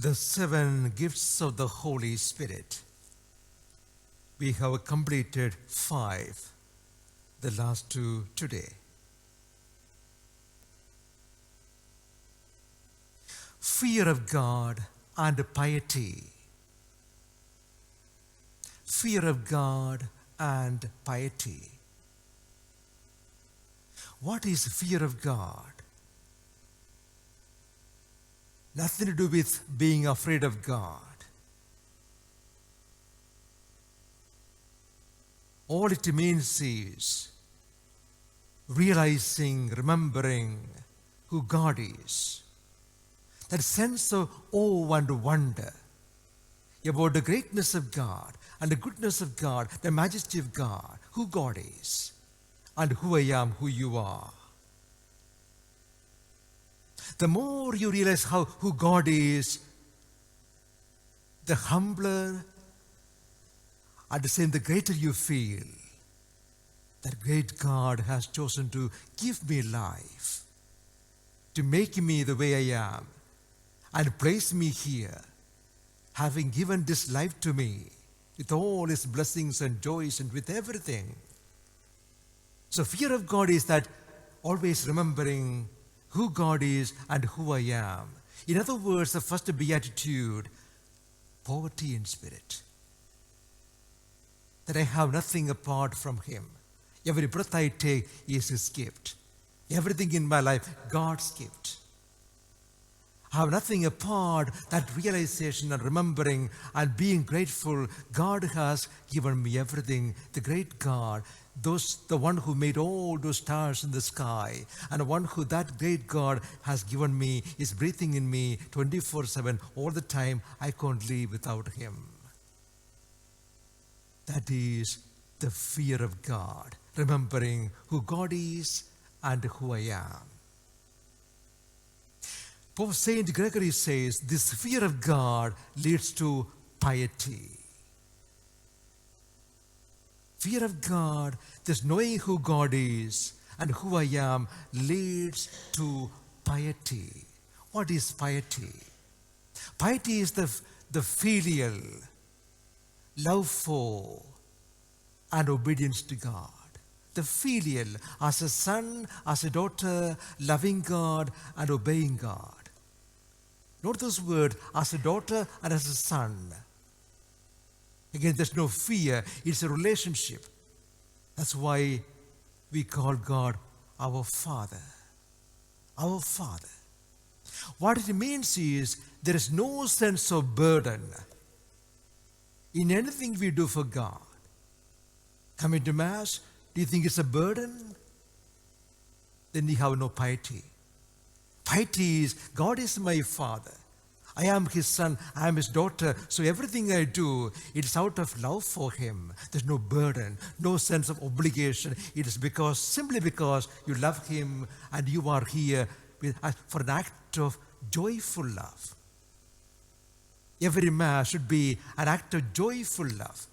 the 7 gifts of the Holy Spirit. We have completed 5, the last 2 today. Fear of God and piety. Fear of God and piety. What is fear of God? Nothing to do with being afraid of God. All it means is realizing, remembering who God is. That sense of awe and wonder about the greatness of God and the goodness of God, the majesty of God, who God is, and who I am, who you are. The more you realize who God is, the humbler and the greater you feel that great God has chosen to give me life, to make me the way I am, and place me here, having given this life to me with all its blessings and joys and with everything. So fear of God is that always remembering who God is and who I am. In other words, the first beatitude, poverty in spirit. That I have nothing apart from Him. Every breath I take is His gift. Everything in my life, God's gift. I have nothing apart that realization and remembering and being grateful. God has given me everything. The great God, the one who made all those stars in the sky, and the one who that great God has given me is breathing in me 24/7 all the time. I can't live without Him. That is the fear of God, remembering who God is and who I am. Pope Saint Gregory says this fear of God leads to piety. Fear of God, this knowing who God is and who I am, leads to piety. What is piety? Piety is the filial love for and obedience to God. The filial, as a son, as a daughter, loving God and obeying God. Note those words, as a daughter and as a son. Again, there's no fear, it's a relationship. That's why we call God our Father. Our Father. What it means is there is no sense of burden in anything we do for God. Coming to Mass, do you think it's a burden? Then you have no piety. Piety is, God is my Father. I am His son, I am His daughter. So everything I do, it's out of love for Him. There's no burden, no sense of obligation. It is simply because you love Him and you are here for an act of joyful love. Every Mass should be an act of joyful love.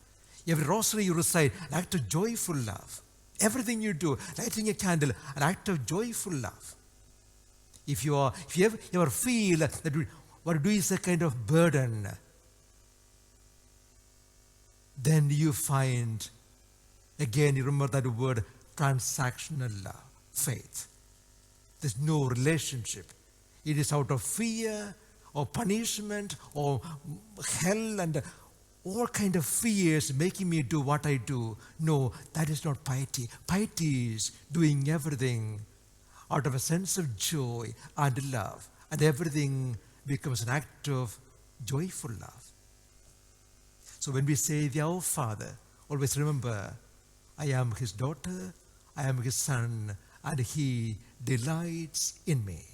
Every rosary you recite, an act of joyful love. Everything you do, lighting a candle, an act of joyful love. If you ever feel that what you do is a kind of burden, then you find, again, you remember that word, transactional love, faith. There's no relationship. It is out of fear or punishment or hell and all kind of fears making me do what I do. No, that is not piety. Piety is doing everything out of a sense of joy and love, and everything becomes an act of joyful love. So when we say the Our Father, always remember, I am His daughter, I am His son, and He delights in me.